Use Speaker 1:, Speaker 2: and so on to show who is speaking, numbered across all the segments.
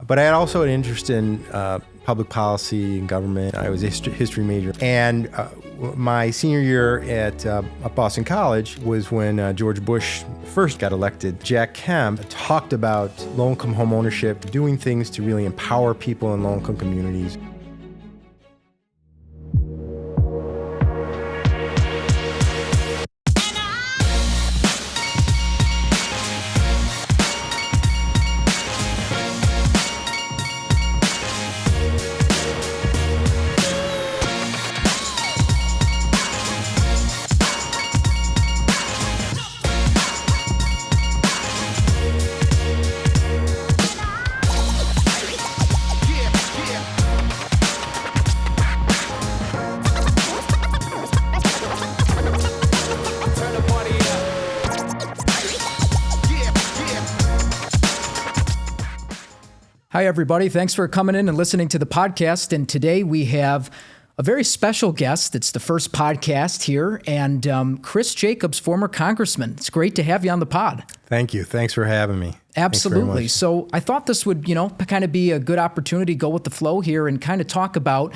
Speaker 1: But I had also an interest in public policy and government. I was a history major. And my senior year at Boston College was when George Bush first got elected. Jack Kemp talked about low-income home ownership, doing things to really empower people in low-income communities.
Speaker 2: Hi, everybody. Thanks for coming in and listening to the podcast. And today we have a very special guest. It's the first podcast here. And Chris Jacobs, former congressman. It's great to have you on the pod.
Speaker 1: Thank you. Thanks for having me.
Speaker 2: Absolutely. So I thought this would, kind of be a good opportunity to go with the flow here and kind of talk about,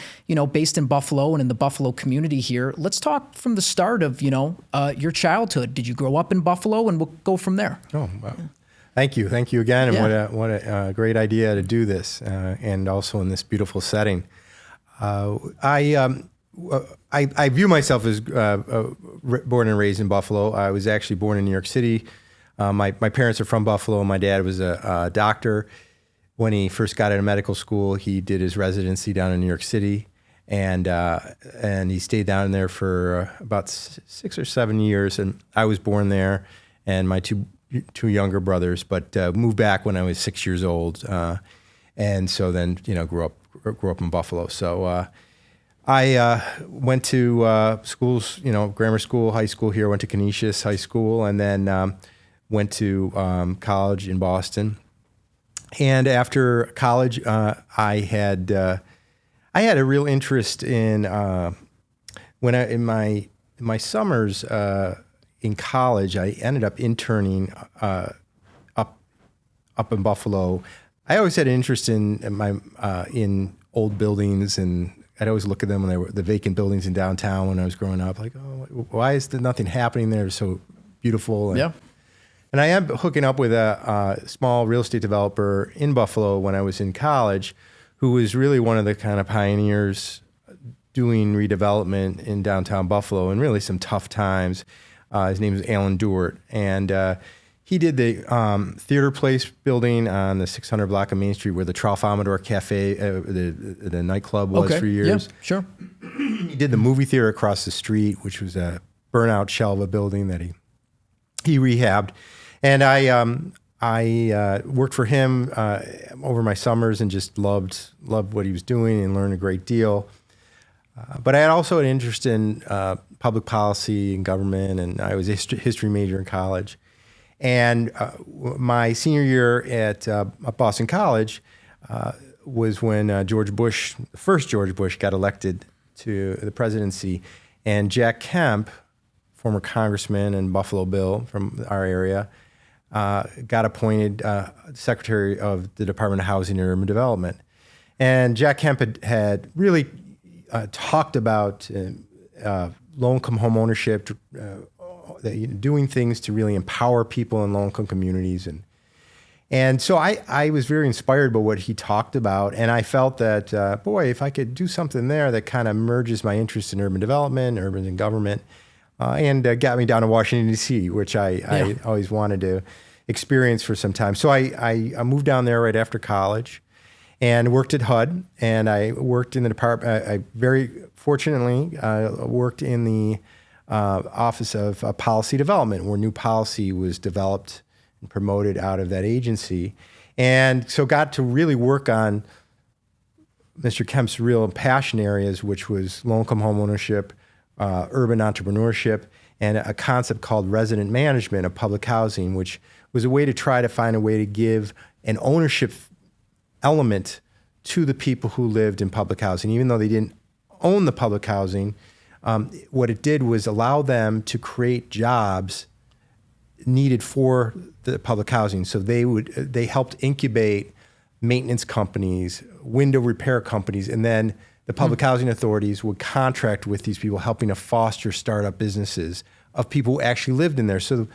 Speaker 2: based in Buffalo and in the Buffalo community here. Let's talk from the start of, your childhood. Did you grow up in Buffalo? And we'll go from there.
Speaker 1: Oh, wow. Thank you. Thank you again. And what a great idea to do this, and also in this beautiful setting. I view myself as born and raised in Buffalo. I was actually born in New York City. My parents are from Buffalo. My dad was a doctor. When he first got out of medical school, he did his residency down in New York City, and he stayed down there for about 6 or 7 years. And I was born there, and my two younger brothers, but moved back when I was 6 years old, and so then grew up in Buffalo. So I went to schools, grammar school, high school here. Went to Canisius High School, and then went to college in Boston. And after college, I had a real interest in in my summers. In college, I ended up interning up in Buffalo. I always had an interest in old buildings, and I'd always look at them when they were the vacant buildings in downtown when I was growing up. Like, oh, why is there nothing happening there? It's so beautiful. And I am hooking up with a small real estate developer in Buffalo when I was in college, who was really one of the kind of pioneers doing redevelopment in downtown Buffalo in really some tough times. His name is Alan Dewart, and he did the Theater Place building on the 600 block of Main Street where the Tralfamador Cafe, the nightclub was for years.
Speaker 2: Yeah, sure.
Speaker 1: He did the movie theater across the street, which was a burnout shell of a building that he rehabbed. And I worked for him over my summers and just loved what he was doing and learned a great deal. But I had also an interest in public policy and government, and I was a history major in college. And my senior year at Boston College was when George Bush, the first George Bush, got elected to the presidency. And Jack Kemp, former congressman and Buffalo Bill from our area, got appointed Secretary of the Department of Housing and Urban Development. And Jack Kemp had really talked about low-income home ownership, doing things to really empower people in low-income communities. And so I was very inspired by what he talked about, and I felt that, if I could do something there that kind of merges my interest in urban development, urban and government, and got me down to Washington, D.C., which I always wanted to experience for some time. So I moved down there right after college, and worked at HUD, and I worked in the department. I very fortunately worked in the Office of Policy Development, where new policy was developed and promoted out of that agency. And so got to really work on Mr. Kemp's real passion areas, which was low-income home ownership, urban entrepreneurship, and a concept called resident management of public housing, which was a way to try to find a way to give an ownership element to the people who lived in public housing. Even though they didn't own the public housing, what it did was allow them to create jobs needed for the public housing. So they helped incubate maintenance companies, window repair companies, and then the public housing authorities would contract with these people, helping to foster startup businesses of people who actually lived in there. So,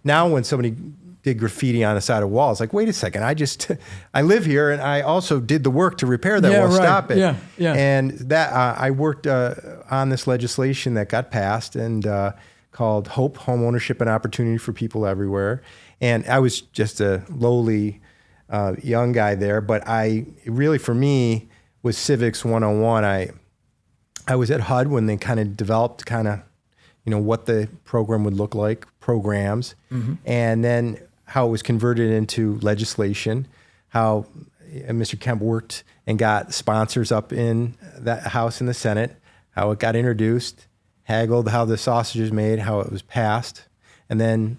Speaker 1: now when somebody did graffiti on the side of walls, like, wait a second, I live here and I also did the work to repair that wall, stop it.
Speaker 2: Yeah.
Speaker 1: And that I worked on this legislation that got passed and called HOPE, Home Ownership and Opportunity for People Everywhere. And I was just a lowly young guy there, but for me, was Civics 101. I was at HUD when they kind of developed what the program would look like, programs, and then how it was converted into legislation, how Mr. Kemp worked and got sponsors up in that House and the Senate, how it got introduced, haggled how the sausage is made, how it was passed, and then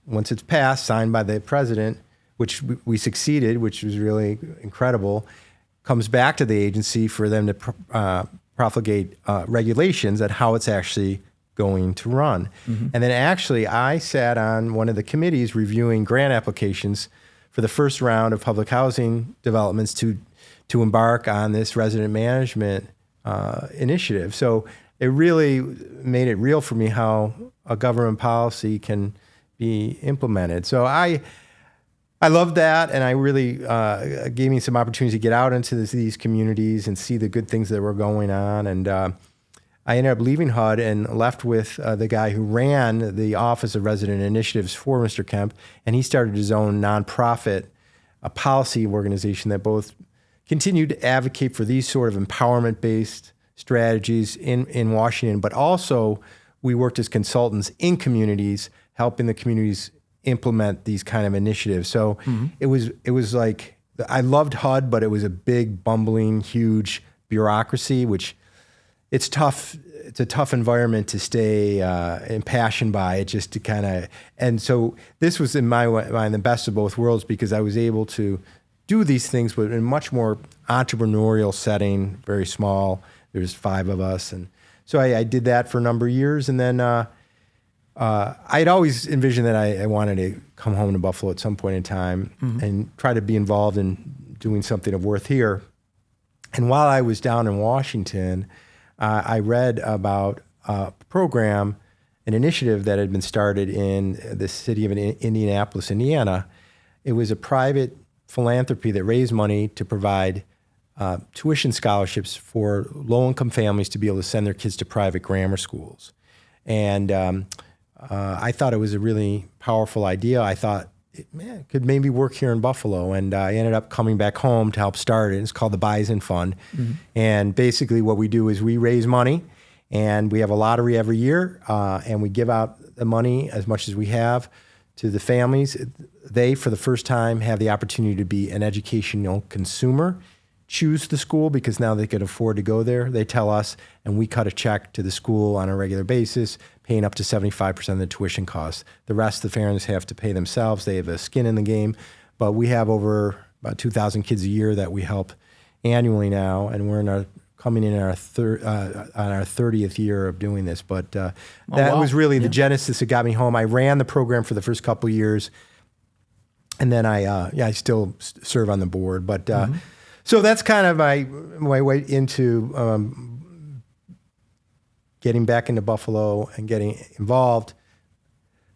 Speaker 1: once it's passed, signed by the president, which we succeeded, which was really incredible, comes back to the agency for them to promulgate regulations on how it's actually going to run. And then actually I sat on one of the committees reviewing grant applications for the first round of public housing developments to embark on this resident management initiative. So it really made it real for me how a government policy can be implemented. So I loved that, and I really gave me some opportunity to get out into these communities and see the good things that were going on. And I ended up leaving HUD and left with the guy who ran the Office of Resident Initiatives for Mr. Kemp, and he started his own nonprofit, a policy organization that both continued to advocate for these sort of empowerment-based strategies in Washington, but also we worked as consultants in communities, helping the communities implement these kind of initiatives. So it was like, I loved HUD, but it was a big, bumbling, huge bureaucracy, which it's tough. It's a tough environment to stay impassioned by it, just to kind of, and so this was in my mind the best of both worlds, because I was able to do these things, but in a much more entrepreneurial setting, very small. There's 5 of us. And so I did that for a number of years. And then I'd always envisioned that I wanted to come home to Buffalo at some point in time and try to be involved in doing something of worth here. And while I was down in Washington, I read about a program, an initiative that had been started in the city of Indianapolis, Indiana. It was a private philanthropy that raised money to provide tuition scholarships for low-income families to be able to send their kids to private grammar schools. And I thought it was a really powerful idea. I thought it could maybe work here in Buffalo. And I ended up coming back home to help start it. It's called the Bison Fund. And basically what we do is we raise money, and we have a lottery every year, and we give out the money as much as we have to the families. They, for the first time, have the opportunity to be an educational consumer, choose the school because now they could afford to go there. They tell us, and we cut a check to the school on a regular basis, paying up to 75% of the tuition costs. The rest of the parents have to pay themselves. They have a skin in the game. But we have over about 2,000 kids a year that we help annually now, and we're coming in our on our 30th year of doing this. But that was really the genesis that got me home. I ran the program for the first couple of years, and then I still serve on the board. But so that's kind of my way into getting back into Buffalo and getting involved.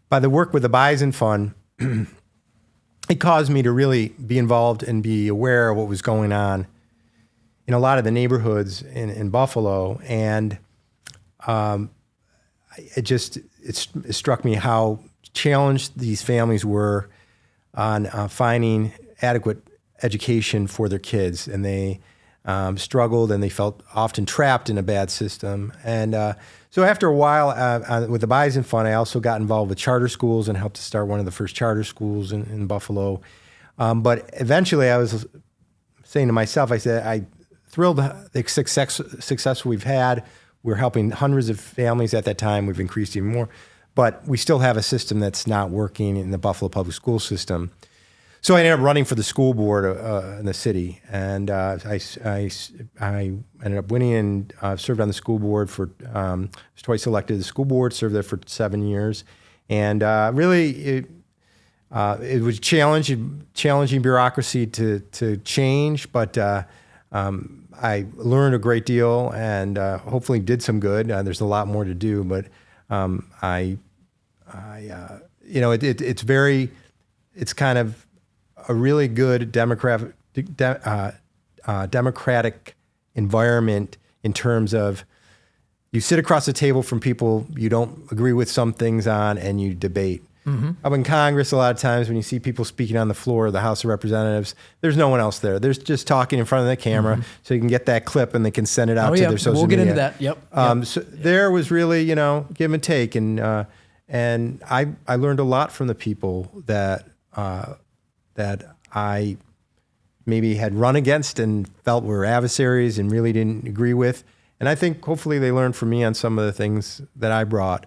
Speaker 1: By the work with the Bison Fund, it caused me to really be involved and be aware of what was going on in a lot of the neighborhoods in Buffalo. And it struck me how challenged these families were on finding adequate education for their kids, and they struggled, and they felt often trapped in a bad system. And so after a while with the Bison Fund, I also got involved with charter schools and helped to start one of the first charter schools in Buffalo. But eventually I was saying to myself, I said, I'm thrilled the success we've had. We're helping hundreds of families at that time. We've increased even more, but we still have a system that's not working in the Buffalo public school system. So I ended up running for the school board in the city, and I ended up winning and served on the school board for, was twice elected to the school board, served there for 7 years. And really, it was challenging bureaucracy to change, but I learned a great deal and hopefully did some good. There's a lot more to do, but it's kind of a really good democratic environment in terms of you sit across the table from people you don't agree with some things on and you debate. Up in Congress, a lot of times when you see people speaking on the floor of the House of Representatives, there's no one else there. There's just talking in front of the camera, so you can get that clip and they can send it out to their social media.
Speaker 2: We'll get into that. Yep.
Speaker 1: So there was really, give and take, and I learned a lot from the people that I maybe had run against and felt were adversaries and really didn't agree with. And I think hopefully they learned from me on some of the things that I brought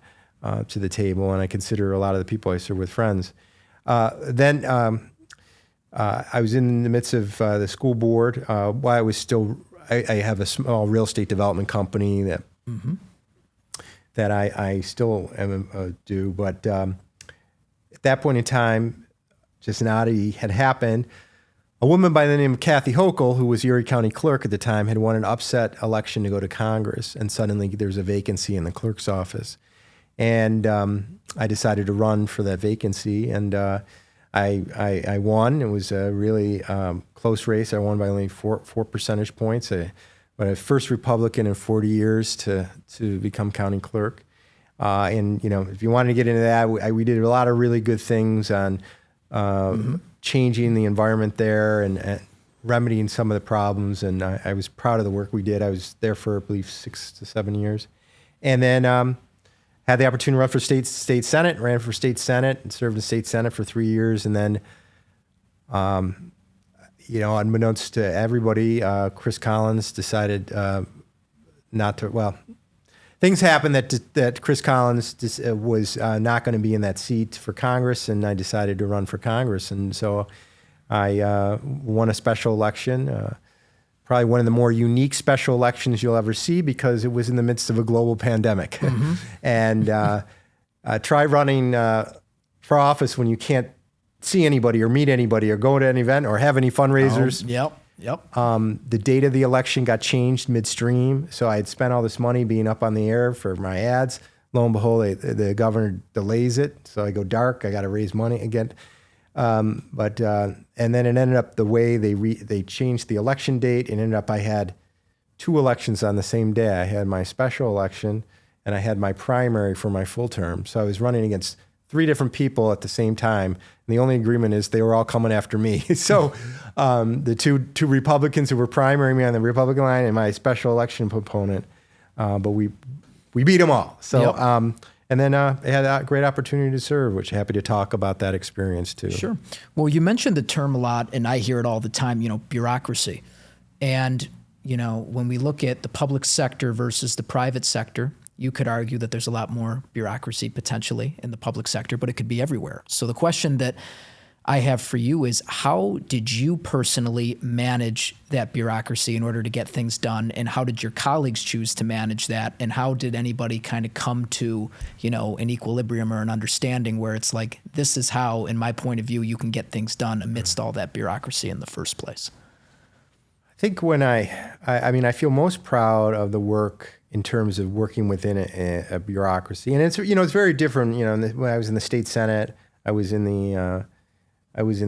Speaker 1: to the table, and I consider a lot of the people I serve with friends. Then I was in the midst of the school board while I was still, I have a small real estate development company that I still am do, but at that point in time, just an oddity had happened. A woman by the name of Kathy Hochul, who was Erie County clerk at the time, had won an upset election to go to Congress, and suddenly there was a vacancy in the clerk's office. And I decided to run for that vacancy, and I won. It was a really close race. I won by only four percentage points. But I was first Republican in 40 years to become county clerk. And if you wanted to get into that, we did a lot of really good things on changing the environment there and remedying some of the problems. And I was proud of the work we did. I was there for, I believe, 6 to 7 years, and then. Had the opportunity to run for state senate, ran for state senate, and served in state senate for 3 years. And then, unbeknownst to everybody, Chris Collins decided not to, well, things happened that Chris Collins was not going to be in that seat for Congress, and I decided to run for Congress. And so I won a special election, probably one of the more unique special elections you'll ever see because it was in the midst of a global pandemic. And try running for office when you can't see anybody or meet anybody or go to an event or have any fundraisers.
Speaker 2: Yep.
Speaker 1: The date of the election got changed midstream, so I had spent all this money being up on the air for my ads. Lo and behold, the governor delays it, so I go dark. I got to raise money again. And then it ended up the way they changed the election date. It ended up I had 2 elections on the same day. I had my special election and I had my primary for my full term. So I was running against 3 different people at the same time. And the only agreement is they were all coming after me. So the two Republicans who were primarying me on the Republican line and my special election opponent, but we beat them all. So. And then I had a great opportunity to serve, which I'm happy to talk about that experience too.
Speaker 2: Sure. Well, you mentioned the term a lot, and I hear it all the time, bureaucracy. And, when we look at the public sector versus the private sector, you could argue that there's a lot more bureaucracy potentially in the public sector, but it could be everywhere. So the question that I have for you is, how did you personally manage that bureaucracy in order to get things done? And how did your colleagues choose to manage that? And how did anybody kind of come to, an equilibrium or an understanding where it's like, this is how, in my point of view, you can get things done amidst all that bureaucracy in the first place?
Speaker 1: I think when I feel most proud of the work in terms of working within a bureaucracy. And it's, it's very different. When I was in the state Senate, I was in the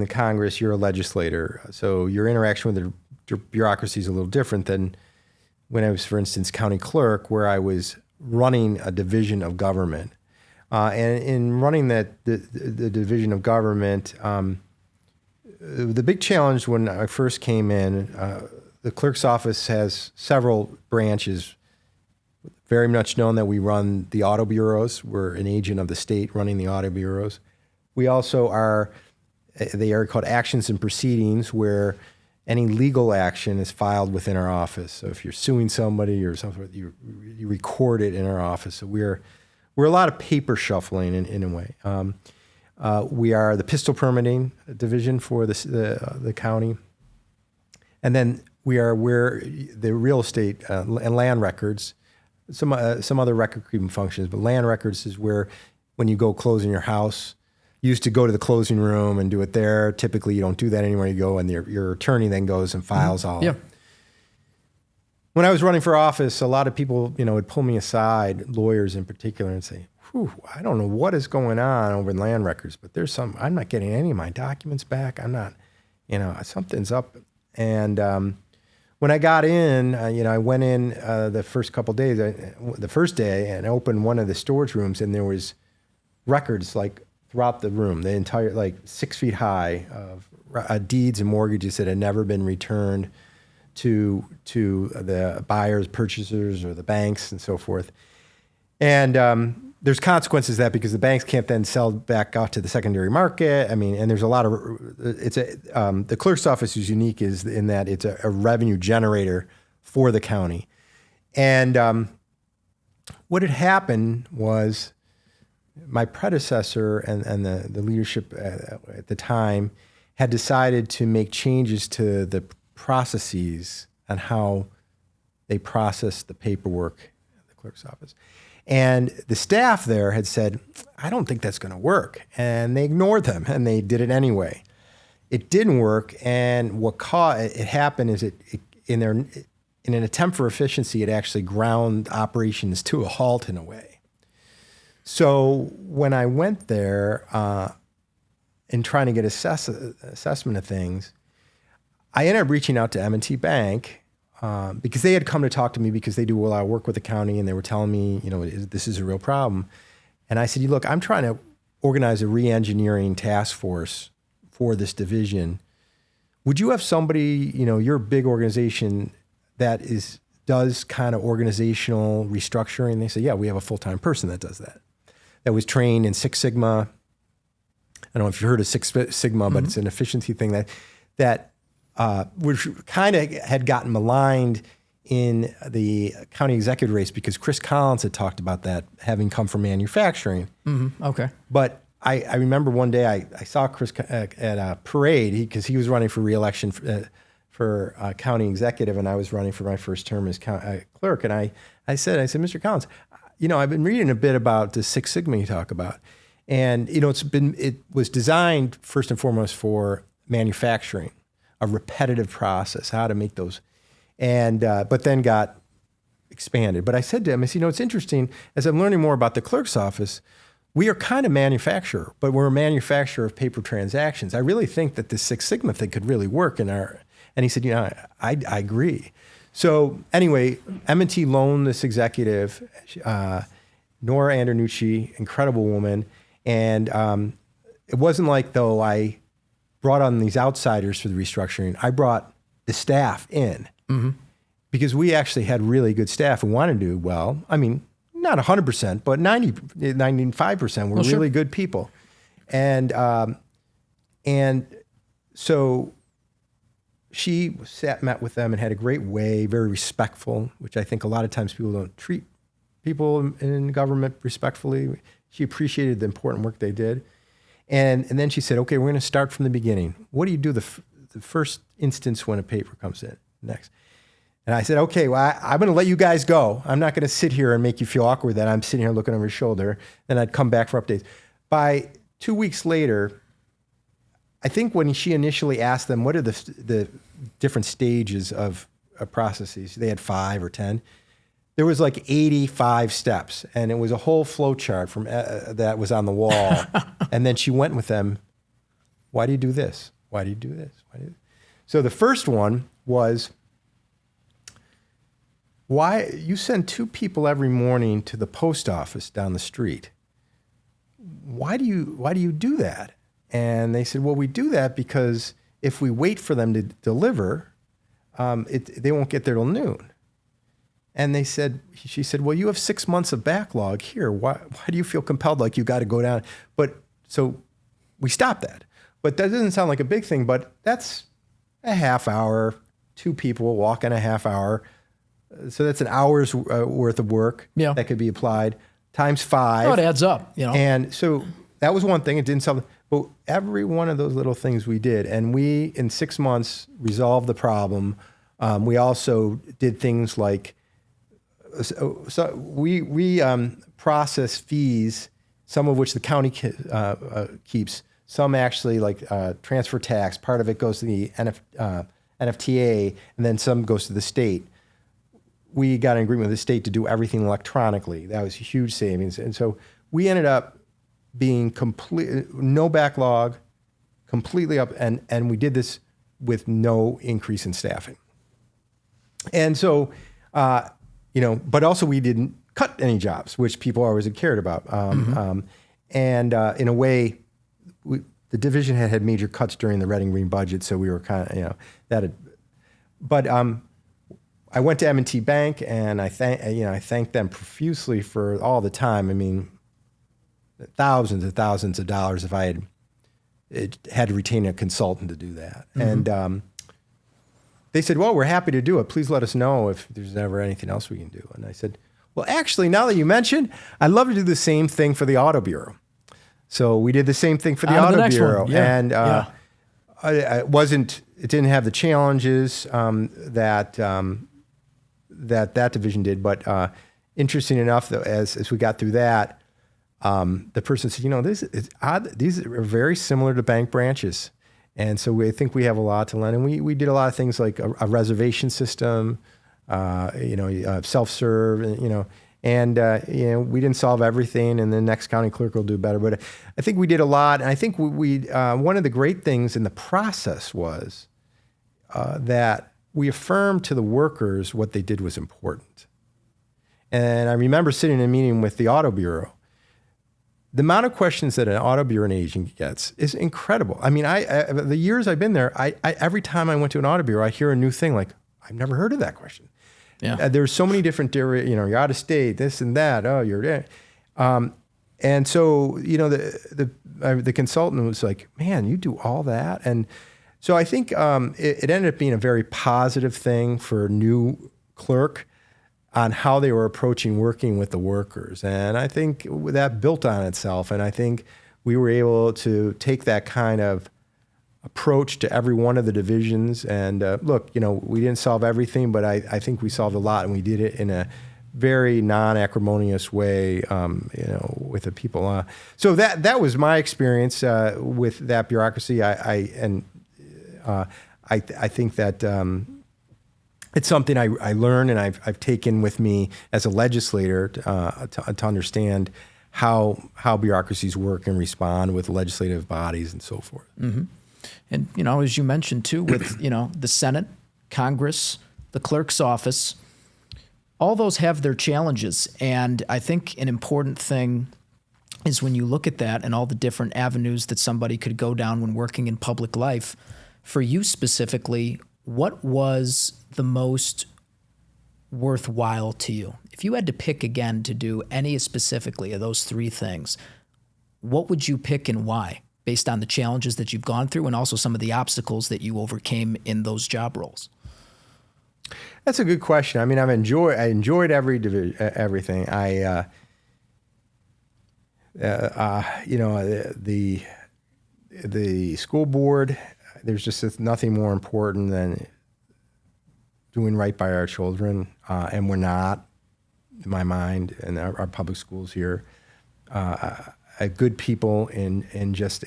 Speaker 1: Congress, you're a legislator. So your interaction with the bureaucracy is a little different than when I was, for instance, county clerk, where I was running a division of government. And in running the division of government, the big challenge when I first came in, the clerk's office has several branches. Very much known that we run the auto bureaus. We're an agent of the state running the auto bureaus. We also they are called actions and proceedings, where any legal action is filed within our office. So if you're suing somebody or something, you record it in our office. So we're a lot of paper shuffling in a way. We are the pistol permitting division for the county, and then we're the real estate and land records. Some other record keeping functions, but land records is where when you go close in your house, used to go to the closing room and do it there. Typically, you don't do that anymore. You go and your attorney then goes and files all.
Speaker 2: Yeah.
Speaker 1: When I was running for office, a lot of people, would pull me aside, lawyers in particular, and say, "Whew, I don't know what is going on over in land records, but I'm not getting any of my documents back. I'm not, something's up." And when I got in, I went in the first couple of days, the first day, and opened one of the storage rooms, and there was records like throughout the room, the entire, like 6 feet high of deeds and mortgages that had never been returned to the buyers, purchasers, or the banks and so forth. And there's consequences to that because the banks can't then sell back out to the secondary market. I mean, and there's a lot of, the clerk's office is unique in that it's a revenue generator for the county. And what had happened was my predecessor and the leadership at the time had decided to make changes to the processes and how they process the paperwork in the clerk's office. And the staff there had said, "I don't think that's going to work." And they ignored them and they did it anyway. It didn't work. And what it happened is in an attempt for efficiency, it actually ground operations to a halt in a way. So when I went there in trying to get assessment of things, I ended up reaching out to M&T Bank because they had come to talk to me because they do a lot of work with the county, and they were telling me, this is a real problem. And I said, "Look, I'm trying to organize a re-engineering task force for this division. Would you have somebody, your big organization that does kind of organizational restructuring?" They said, "Yeah, we have a full-time person that does that. That was trained in Six Sigma." I don't know if you've heard of Six Sigma, but it's an efficiency thing that which kind of had gotten maligned in the county executive race because Chris Collins had talked about that, having come from manufacturing.
Speaker 2: Mm-hmm. Okay.
Speaker 1: But I remember one day I saw Chris at a parade because he was running for re-election for county executive, and I was running for my first term as clerk. And I said, "Mr. Collins, I've been reading a bit about the Six Sigma you talk about, and it was designed first and foremost for manufacturing, a repetitive process, how to make those, and but then got expanded." But I said to him, "It's interesting, as I'm learning more about the clerk's office, we are kind of manufacturer, but we're a manufacturer of paper transactions. I really think that this Six Sigma thing could really work in our," and he said, I agree. So anyway, M&T loaned this executive, Nora Andernucci, incredible woman. And it wasn't like, though, I brought on these outsiders for the restructuring. I brought the staff in because we actually had really good staff who wanted to do well. I mean, not 100%, but 95% were really good people. And so she met with them and had a great way, very respectful, which I think a lot of times people don't treat people in government respectfully. She appreciated the important work they did. And then she said, "Okay, we're going to start from the beginning. What do you do the first instance when a paper comes in next?" And I said, "Okay, well, I'm going to let you guys go. I'm not going to sit here and make you feel awkward that I'm sitting here looking over your shoulder." And I'd come back for updates. By 2 weeks later, I think when she initially asked them, what are the different stages of processes, they had 5 or 10. There was like 85 steps, and it was a whole flow chart from that was on the wall. And then she went with them, "Why do you do this? Why do you do this? Why do you?" So the first one was, "Why you send 2 people every morning to the post office down the street? Why do you do that?" And they said, "Well, we do that because if we wait for them to deliver, they won't get there till noon." And she said, "Well, you have 6 months of backlog here. Why do you feel compelled like you got to go down?" But so we stopped that. But that doesn't sound like a big thing, but that's a half hour, 2 people walking a half hour. So that's an hour's worth of work that could be applied times 5.
Speaker 2: Oh, it adds up,
Speaker 1: And so that was one thing. It didn't sound, but every one of those little things we did, and we in 6 months resolved the problem. We also did things like, so we process fees some of which the county keeps. Some actually, like transfer tax, part of it goes to the NFTA, and then some goes to the state. We got an agreement with the state to do everything electronically. That was a huge savings. And so we ended up being no backlog, completely up, and we did this with no increase in staffing. And so, but also we didn't cut any jobs, which people always had cared about. And in a way, the division had major cuts during the Red and Green budget, so we were kind of, but I went to M&T Bank, and I thanked them profusely for all the time. I mean, thousands and thousands of dollars if I had to retain a consultant to do that. And they said, well, we're happy to do it. Please let us know if there's ever anything else we can do. And I said, well, actually, now that you mentioned, I'd love to do the same thing for the Auto Bureau. So we did the same thing for the Auto Bureau. Yeah. And it didn't have the challenges that division did. But interesting enough, though, as we got through that, the person said, this is odd. These are very similar to bank branches. And so I think we have a lot to learn. And we did a lot of things like a reservation system, self-serve, we didn't solve everything, and the next county clerk will do better. But I think we did a lot. And I think one of the great things in the process was that we affirmed to the workers what they did was important. And I remember sitting in a meeting with the Auto Bureau. The amount of questions that an Auto Bureau agent gets is incredible. I mean, the years I've been there, every time I went to an Auto Bureau, I hear a new thing like, I've never heard of that question. Yeah. There's so many different, you're out of state, this and that. Oh, you're there. And so, the consultant was like, man, you do all that. And so I think it ended up being a very positive thing for a new clerk on how they were approaching working with the workers. And I think that built on itself. And I think we were able to take that kind of approach to every one of the divisions. And look, we didn't solve everything, but I think we solved a lot, and we did it in a very non-acrimonious way, with the people. So that was my experience with that bureaucracy. I think that it's something I learned, and I've taken with me as a legislator to understand how bureaucracies work and respond with legislative bodies and so forth.
Speaker 2: Mm-hmm. And, as you mentioned too, with, the Senate, Congress, the clerk's office, all those have their challenges. And I think an important thing is when you look at that and all the different avenues that somebody could go down when working in public life, for you specifically, what was the most worthwhile to you? If you had to pick again to do any specifically of those three things, what would you pick and why, based on the challenges that you've gone through and also some of the obstacles that you overcame in those job roles?
Speaker 1: That's a good question. I mean, I enjoyed everything. The school board, there's just nothing more important than doing right by our children, and we're not, in my mind, in our public schools here. Good people in just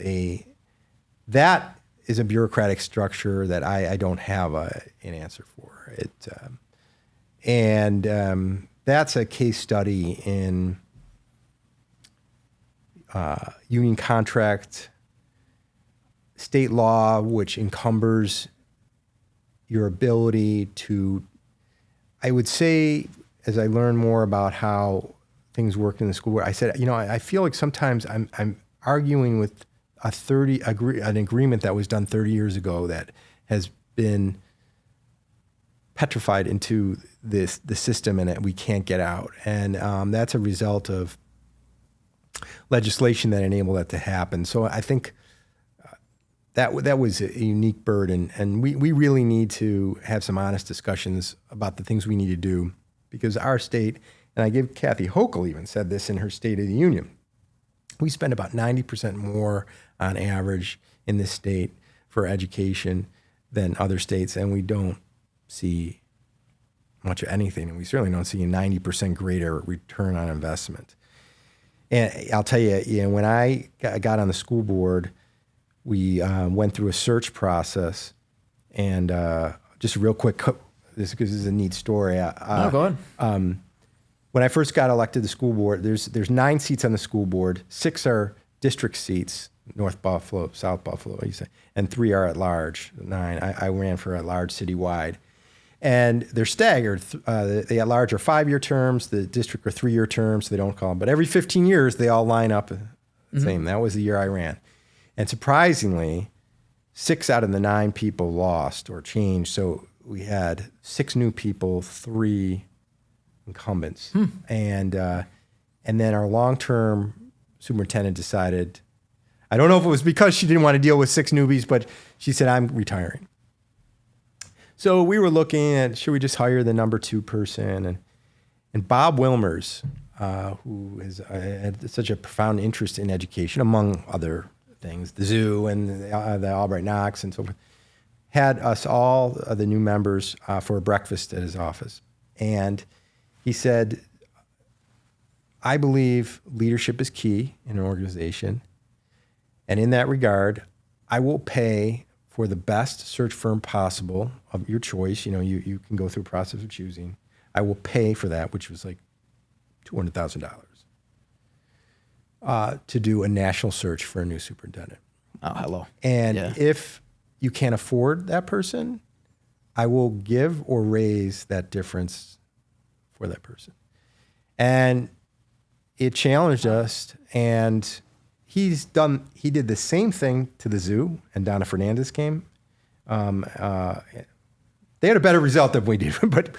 Speaker 1: that is a bureaucratic structure that I don't have an answer for. That's a case study in union contract, state law, which encumbers your ability to, I would say, as I learn more about how things work in the school board, I said, I feel like sometimes I'm arguing with an agreement that was done 30 years ago that has been petrified into the system, and that we can't get out. And that's a result of legislation that enabled that to happen. So I think that was a unique burden, and we really need to have some honest discussions about the things we need to do, because our state, and I give Kathy Hochul even said this in her State of the Union, we spend about 90% more on average in this state for education than other states, and we don't see much of anything, and we certainly don't see a 90% greater return on investment. And I'll tell you, when I got on the school board, we went through a search process, and just real quick, this is a neat story.
Speaker 2: No, go ahead.
Speaker 1: When I first got elected to the school board, there's 9 seats on the school board. 6 are district seats, North Buffalo, South Buffalo, you say, and 3 are at large. 9. I ran for at large citywide, and they're staggered. The at large are 5-year terms. The district are 3-year terms. So they don't call them, but every 15 years they all line up the same. That was the year I ran, and surprisingly, 6 out of the 9 people lost or changed. So we had 6 new people, 3 incumbents, and then our long-term superintendent decided, I don't know if it was because she didn't want to deal with 6 newbies, but she said, I'm retiring. So we were looking at, should we just hire the number 2 person? And Bob Wilmers, who had such a profound interest in education, among other things, the zoo and the Albright Knox and so forth, had us all, the new members, for a breakfast at his office. And he said, I believe leadership is key in an organization. And in that regard, I will pay for the best search firm possible of your choice. You can go through a process of choosing. I will pay for that, which was like $200,000, to do a national search for a new superintendent.
Speaker 2: Oh, hello.
Speaker 1: And if you can't afford that person, I will give or raise that difference for that person. And it challenged us, and he did the same thing to the zoo, and Donna Fernandez came. They had a better result than we did, but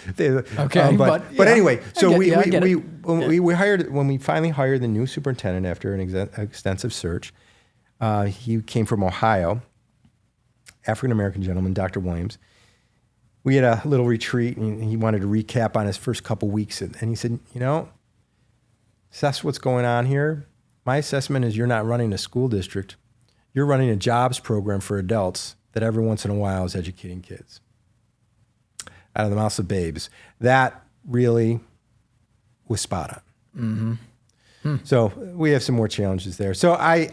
Speaker 1: anyway, so when we finally hired the new superintendent after an extensive search, he came from Ohio, African-American gentleman, Dr. Williams. We had a little retreat, and he wanted to recap on his first couple weeks. And he said, assess what's going on here. My assessment is you're not running a school district. You're running a jobs program for adults that every once in a while is educating kids out of the mouths of babes. That really was spot on. So we have some more challenges there. So I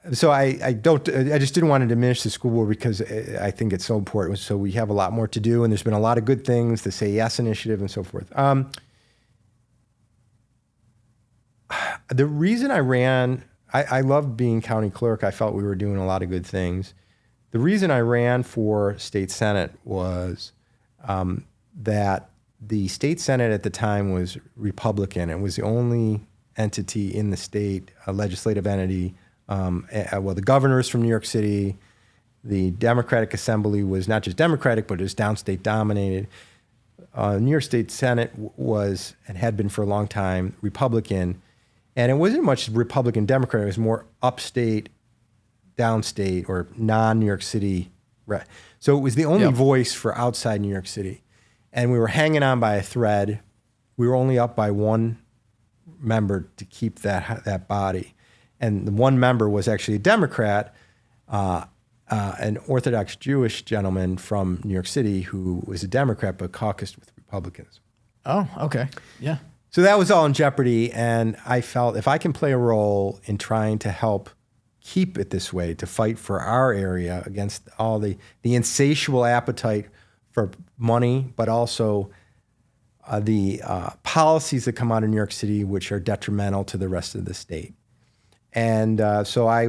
Speaker 1: just didn't want to diminish the school board because I think it's so important. So we have a lot more to do, and there's been a lot of good things, the Say Yes initiative and so forth. The reason I ran, I loved being county clerk. I felt we were doing a lot of good things. The reason I ran for state senate was that the state senate at the time was Republican. It was the only entity in the state, a legislative entity. The governors from New York City, the Democratic Assembly was not just Democratic, but it was downstate dominated. New York State Senate was, and had been for a long time, Republican. And it wasn't much Republican Democrat. It was more upstate, downstate, or non-New York City. So it was the only voice for outside New York City. And we were hanging on by a thread. We were only up by 1 member to keep that body. And the 1 member was actually a Democrat, an Orthodox Jewish gentleman from New York City who was a Democrat but caucused with Republicans.
Speaker 2: Oh, okay. Yeah.
Speaker 1: So that was all in jeopardy, and I felt if I can play a role in trying to help keep it this way, to fight for our area against all the insatiable appetite for money, but also the policies that come out of New York City, which are detrimental to the rest of the state. And so I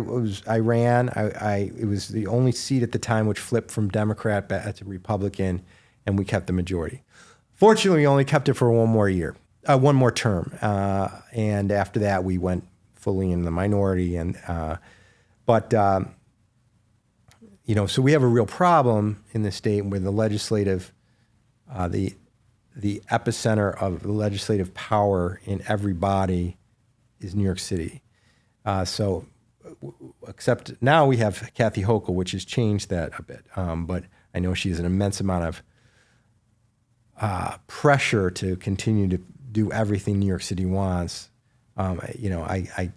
Speaker 1: ran. It was the only seat at the time which flipped from Democrat back to Republican, and we kept the majority. Fortunately, we only kept it for one more term, and after that, we went fully in the minority. And so we have a real problem in the state where the legislative, the epicenter of the legislative power in every body is New York City. Except now we have Kathy Hochul, which has changed that a bit. But I know she has an immense amount of pressure to continue to do everything New York City wants. I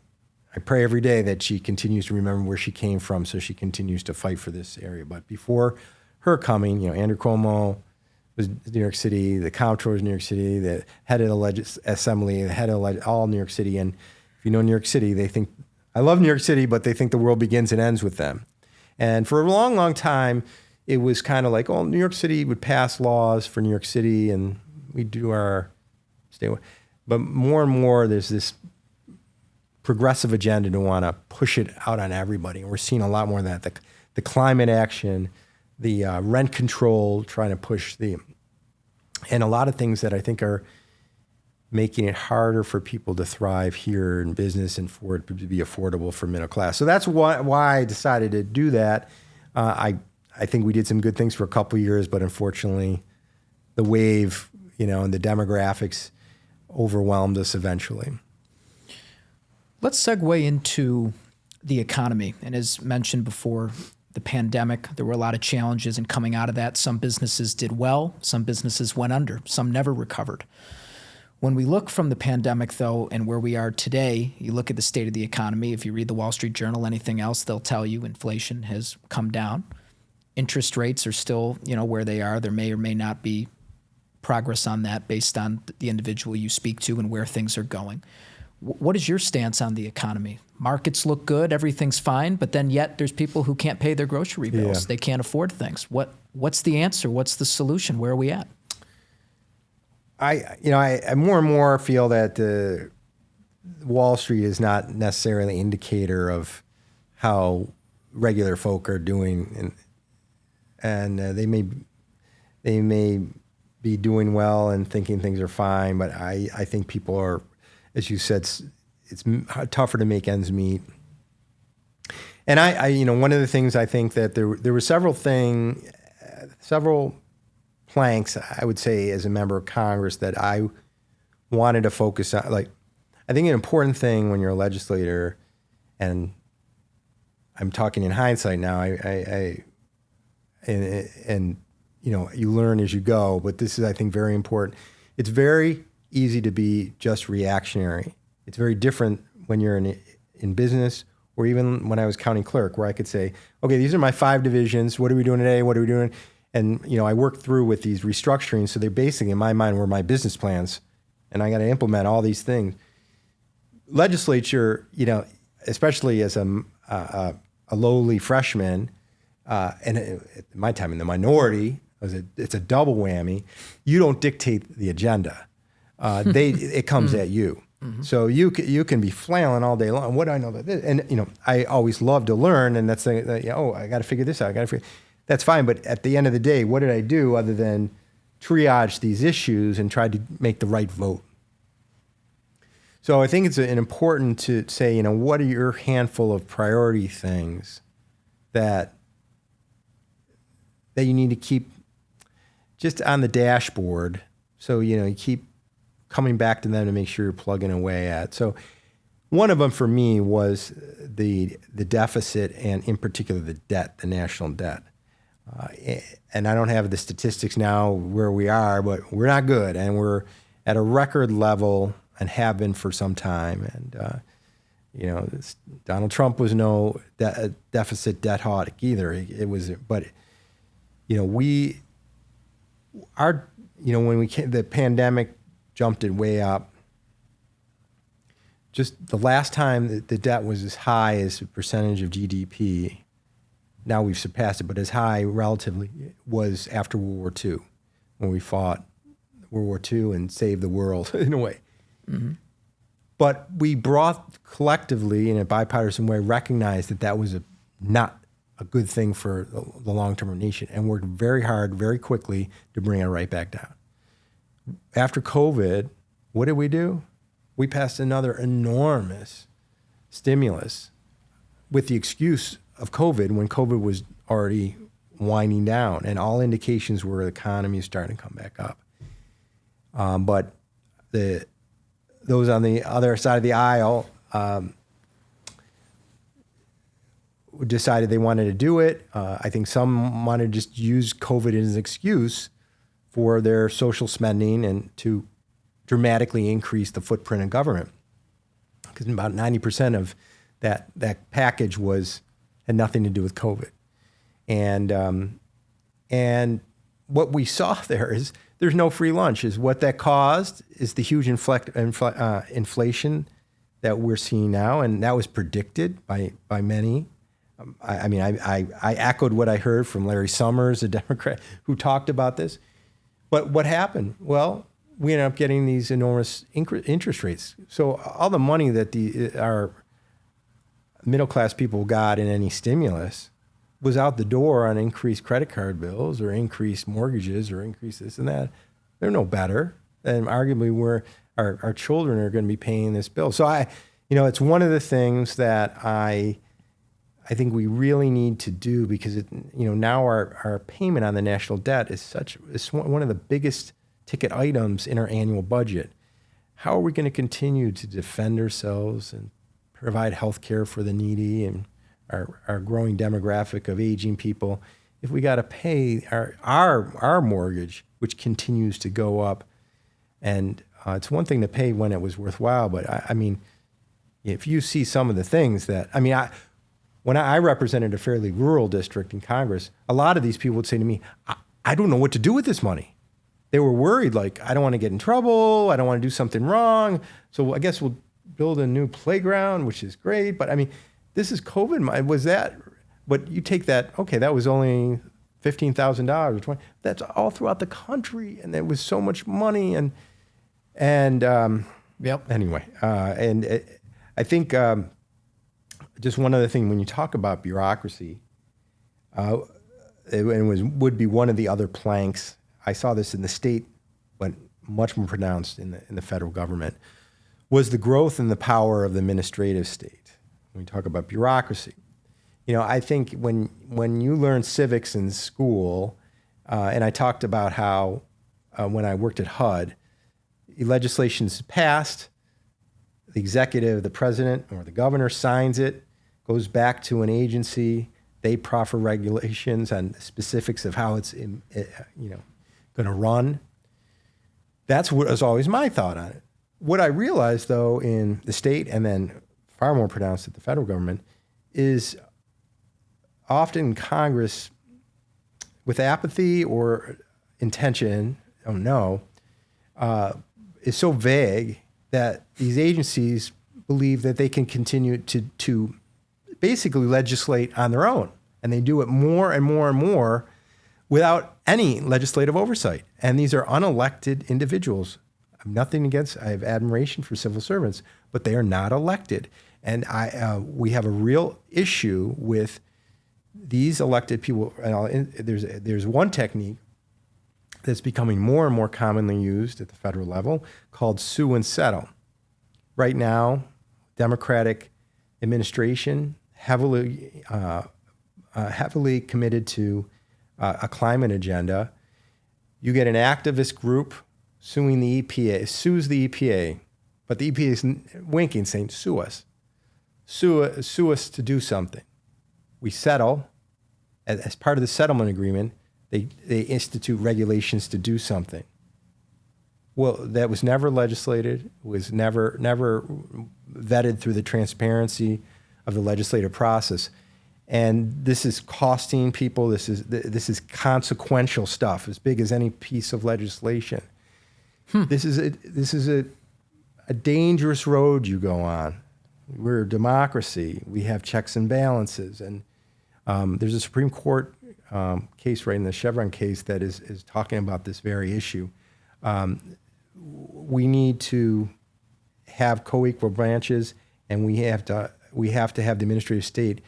Speaker 1: pray every day that she continues to remember where she came from, so she continues to fight for this area. But before her coming, Andrew Cuomo, was New York City, the comptroller was New York City, the head of the assembly, the head of all New York City. And if you know New York City, they think, I love New York City, but they think the world begins and ends with them. And for a long, long time, it was kind of like, oh, New York City would pass laws for New York City and we do our stay away. But more and more, there's this progressive agenda to want to push it out on everybody. And we're seeing a lot more of that. The climate action, the rent control, trying to push and a lot of things that I think are making it harder for people to thrive here in business and for it to be affordable for middle class. So that's why I decided to do that. I think we did some good things for a couple of years, but unfortunately, the wave, and the demographics overwhelmed us eventually.
Speaker 2: Let's segue into the economy. And as mentioned before, the pandemic, there were a lot of challenges, and coming out of that, some businesses did well, some businesses went under, some never recovered. When we look from the pandemic, though, and where we are today, you look at the state of the economy. If you read the Wall Street Journal, anything else, they'll tell you inflation has come down. Interest rates are still, where they are. There may or may not be progress on that based on the individual you speak to and where things are going. What is your stance on the economy? Markets look good, everything's fine, but then yet there's people who can't pay their grocery bills.
Speaker 1: Yeah.
Speaker 2: They can't afford things. What's the answer? What's the solution? Where are we at?
Speaker 1: I more and more feel that Wall Street is not necessarily an indicator of how regular folk are doing, and they may be doing well and thinking things are fine, but I think people are, as you said, it's tougher to make ends meet. And I one of the things I think that there were several planks, I would say, as a member of Congress that I wanted to focus on. Like, I think an important thing when you're a legislator, and I'm talking in hindsight now, you learn as you go, but this is, I think, very important. It's very easy to be just reactionary. It's very different when you're in business, or even when I was county clerk, where I could say, okay, these are my 5 divisions. What are we doing today? What are we doing? And, I worked through with these restructurings. So they basically, in my mind, were my business plans. And I got to implement all these things. Legislature, especially as a lowly freshman, and at my time in the minority, it's a double whammy. You don't dictate the agenda. It comes at you. Mm-hmm. So you can be flailing all day long. What do I know about this? And I always love to learn, and that's I got to figure this out. That's fine. But at the end of the day, what did I do other than triage these issues and try to make the right vote? So I think it's important to say, what are your handful of priority things that you need to keep just on the dashboard, so you keep coming back to them to make sure you're plugging away at. So one of them for me was the deficit, and in particular the debt, the national debt. And I don't have the statistics now where we are, but we're not good, and we're at a record level and have been for some time. And Donald Trump was no deficit debt hawk either. It was, but when the pandemic jumped it way up. Just the last time the debt was as high as a percentage of GDP, now we've surpassed it, but as high relatively, was after World War II, when we fought World War II and saved the world in a way. Mm-hmm. But we brought collectively, in a bipartisan way, recognized that was not a good thing for the long-term of the nation, and worked very hard, very quickly to bring it right back down. After COVID, what did we do? We passed another enormous stimulus with the excuse of COVID, when COVID was already winding down, and all indications were the economy is starting to come back up. But those on the other side of the aisle decided they wanted to do it. I think some wanted to just use COVID as an excuse for their social spending and to dramatically increase the footprint of government, because about 90% of that package had nothing to do with COVID. And what we saw there is there's no free lunch. Is what that caused is the huge inflation that we're seeing now, and that was predicted by many. I echoed what I heard from Larry Summers, a Democrat who talked about this. But what happened? Well, we ended up getting these enormous interest rates. So all the money that our middle class people got in any stimulus was out the door on increased credit card bills or increased mortgages or increased this and that. They're no better. And arguably our children are going to be paying this bill. So it's one of the things that I think we really need to do, because now our payment on the national debt is one of the biggest ticket items in our annual budget. How are we going to continue to defend ourselves and provide health care for the needy and our growing demographic of aging people if we got to pay our mortgage, which continues to go up? And it's one thing to pay when it was worthwhile, but if you see some of the things that, when I represented a fairly rural district in Congress, a lot of these people would say to me, I don't know what to do with this money. They were worried, like, I don't want to get in trouble. I don't want to do something wrong. So I guess we'll build a new playground, which is great. But this is COVID. Was that, but you take that, okay, that was only $15,000 or $20,000. That's all throughout the country. And there was so much money. And anyway, I think just one other thing, when you talk about bureaucracy, it would be one of the other planks. I saw this in the state, but much more pronounced in the federal government, was the growth and the power of the administrative state. When we talk about bureaucracy, I think when you learn civics in school, and I talked about how when I worked at HUD, legislation is passed, the executive, the president, or the governor signs it, goes back to an agency, they proffer regulations on the specifics of how it's going to run. That's what was always my thought on it. What I realized, though, in the state, and then far more pronounced at the federal government, is often Congress, with apathy or intention, is so vague that these agencies believe that they can continue to basically legislate on their own. And they do it more and more and more without any legislative oversight. And these are unelected individuals. I have admiration for civil servants, but they are not elected. And we have a real issue with these elected people. And there's one technique that's becoming more and more commonly used at the federal level called sue and settle. Right now, Democratic administration heavily committed to a climate agenda. You get an activist group suing the EPA, sues the EPA, but the EPA is winking, saying, sue us to do something. We settle. As part of the settlement agreement, they institute regulations to do something. Well, that was never legislated, was never vetted through the transparency of the legislative process. And this is costing people, this is consequential stuff, as big as any piece of legislation. This is a dangerous road you go on. We're a democracy. We have checks and balances. And there's a Supreme Court case right in the Chevron case that is talking about this very issue. We need to have co-equal branches, and we have to have the administrative state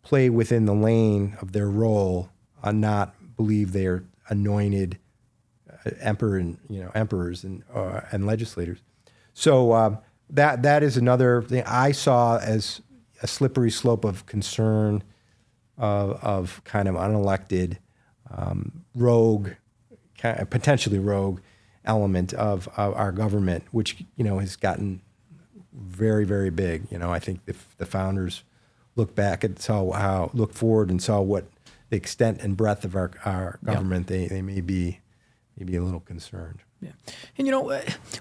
Speaker 1: play within the lane of their role, and not believe they are anointed emperors and legislators. So that is another thing I saw as a slippery slope of concern of kind of unelected, potentially rogue element of our government, which has gotten very, very big. I think if the founders look forward and saw what the extent and breadth of our government, they may be maybe a little concerned.
Speaker 2: Yeah. And,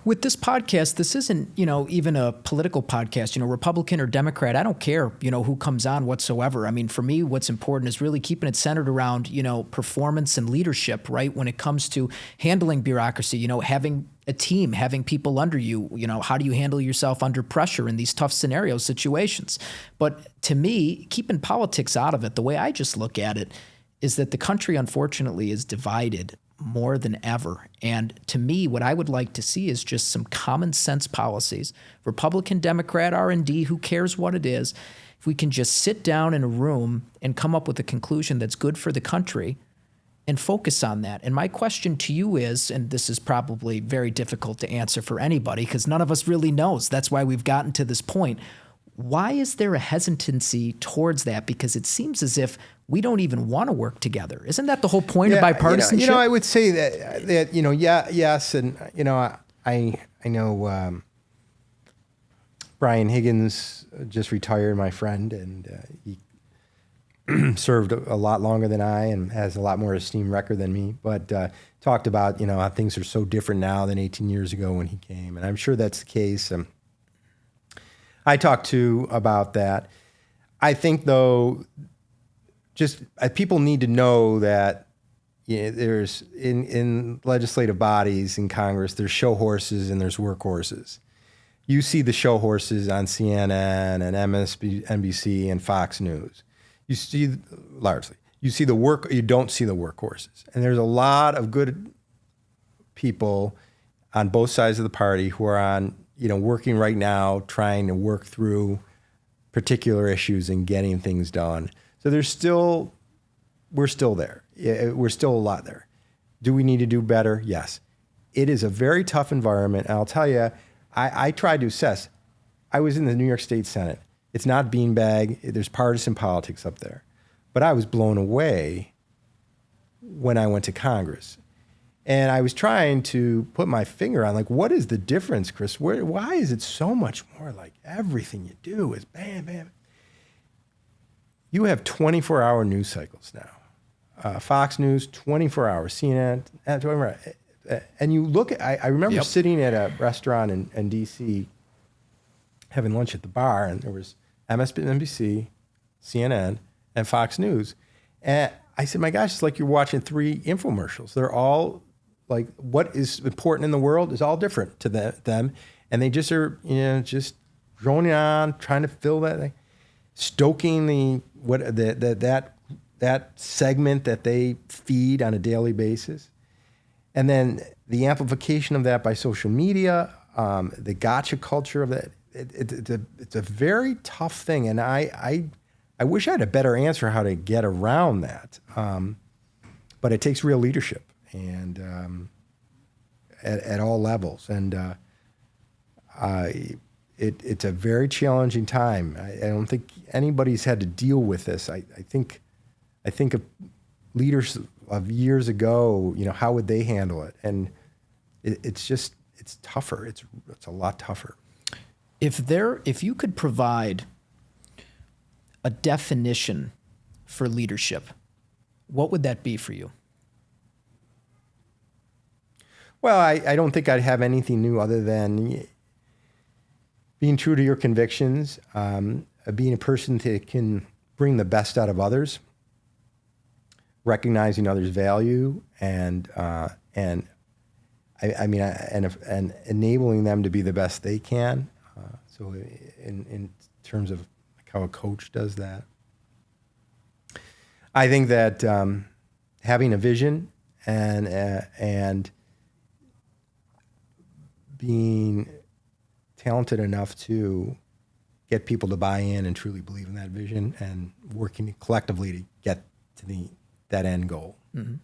Speaker 2: with this podcast, this isn't, even a political podcast, Republican or Democrat. I don't care, who comes on whatsoever. I mean, for me, what's important is really keeping it centered around, performance and leadership, right? When it comes to handling bureaucracy, having a team, having people under you, how do you handle yourself under pressure in these tough situations? But to me, keeping politics out of it, the way I just look at it is that the country, unfortunately, is divided more than ever. And to me, what I would like to see is just some common sense policies. Republican, Democrat, R&D, who cares what it is? If we can just sit down in a room and come up with a conclusion that's good for the country and focus on that. And my question to you is, and this is probably very difficult to answer for anybody because none of us really knows. That's why we've gotten to this point. Why is there a hesitancy towards that? Because it seems as if we don't even want to work together. Isn't that the whole point of bipartisanship?
Speaker 1: I would say that yes, and I know Brian Higgins just retired, my friend, and he served a lot longer than I and has a lot more esteemed record than me. But talked about how things are so different now than 18 years ago when he came, and I'm sure that's the case. I talked to about that. I think, though, just people need to know that there's in legislative bodies in Congress, there's show horses and there's workhorses. You see the show horses on CNN and MSNBC and Fox News. You see largely. You see you don't see the workhorses. And there's a lot of good people on both sides of the party who are on working right now, trying to work through particular issues and getting things done. So we're still there. We're still a lot there. Do we need to do better? Yes. It is a very tough environment. And I'll tell you, I tried to assess. I was in the New York State Senate. It's not beanbag. There's partisan politics up there. But I was blown away when I went to Congress. And I was trying to put my finger on, what is the difference, Chris? Why is it so much more like everything you do is bam, bam? You have 24-hour news cycles now. Fox News, 24 hours. CNN, 24 hours. And you look at, I remember sitting at a restaurant in D.C. having lunch at the bar, and there was MSNBC, CNN, and Fox News. And I said, my gosh, it's like you're watching 3 infomercials. They're all what is important in the world is all different to them. And they just are, just droning on, trying to fill that thing, stoking that segment that they feed on a daily basis. And then the amplification of that by social media, the gotcha culture of that, it's a very tough thing. And I wish I had a better answer how to get around that. But it takes real leadership and at all levels. And it's a very challenging time. I don't think anybody's had to deal with this. I think of leaders of years ago, how would they handle it? And it's tougher. It's a lot tougher.
Speaker 2: If you could provide a definition for leadership, what would that be for you?
Speaker 1: Well, I don't think I'd have anything new other than being true to your convictions, being a person that can bring the best out of others, recognizing others' value, and enabling them to be the best they can. So in terms of how a coach does that, I think that having a vision and being talented enough to get people to buy in and truly believe in that vision and working collectively to get to that end goal.
Speaker 2: Mm-hmm.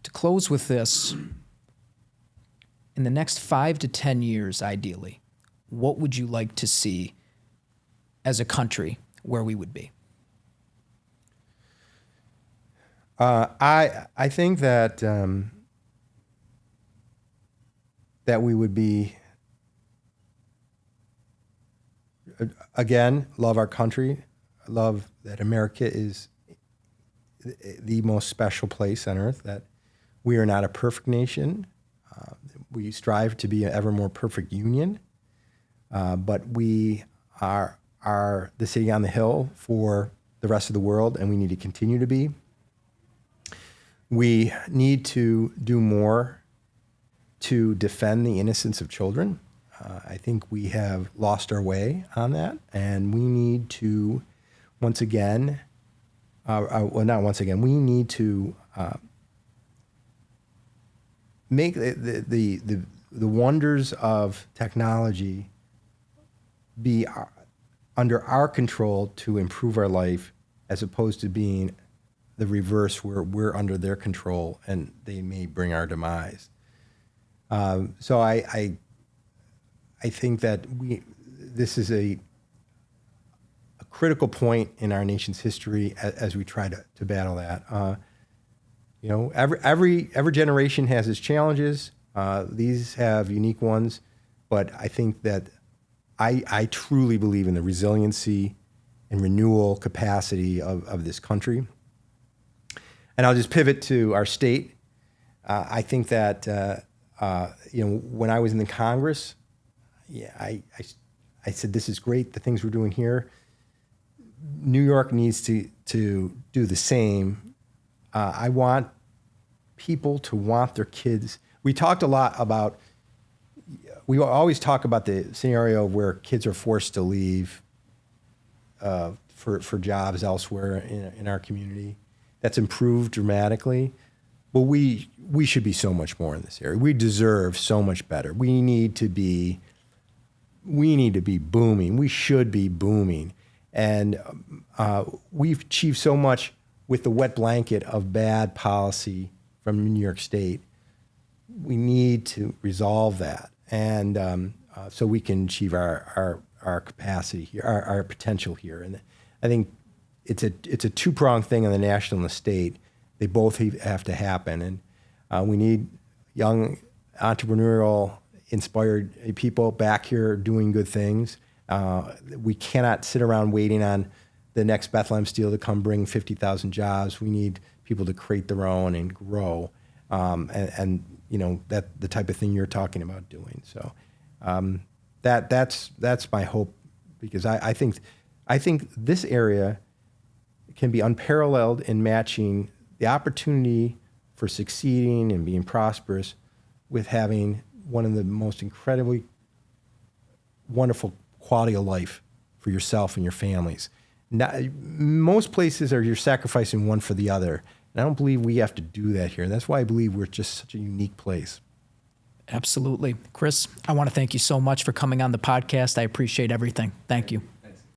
Speaker 2: To close with this, in the next 5 to 10 years, ideally, what would you like to see as a country where we would be?
Speaker 1: I think that that we would be, again, love our country, love that America is the most special place on earth, that We are not a perfect nation. We strive to be an ever more perfect union, but we are the city on the hill for the rest of the world, and we need to continue to be. We need to do more to defend the innocence of children. I think we have lost our way on that, and we need to, once again, we need to make the wonders of technology be under our control to improve our life, as opposed to being the reverse, where we're under their control and they may bring our demise. So I think that this is a critical point in our nation's history as we try to battle that. Every generation has its challenges. These have unique ones, but I think that I truly believe in the resiliency and renewal capacity of this country. And I'll just pivot to our state. I think that when I was in the Congress, I said, this is great, the things we're doing here. New York needs to do the same. I want people to want their kids. We always talk about the scenario where kids are forced to leave for jobs elsewhere in our community. That's improved dramatically. But we should be so much more in this area. We deserve so much better. We need to be booming. We should be booming. And we've achieved so much with the wet blanket of bad policy from New York State. We need to resolve that, and so we can achieve our capacity here, our potential here. And I think it's a two-pronged thing on the national and the state. They both have to happen, and we need young, entrepreneurial, inspired people back here doing good things. We cannot sit around waiting on the next Bethlehem Steel to come bring 50,000 jobs. We need people to create their own and grow, and that the type of thing you're talking about doing. So that's my hope, because I think this area can be unparalleled in matching the opportunity for succeeding and being prosperous with having one of the most incredibly wonderful quality of life for yourself and your families. Most places you're sacrificing one for the other. And I don't believe we have to do that here. And that's why I believe we're just such a unique place.
Speaker 2: Absolutely. Chris, I want to thank you so much for coming on the podcast. I appreciate everything. Thank you.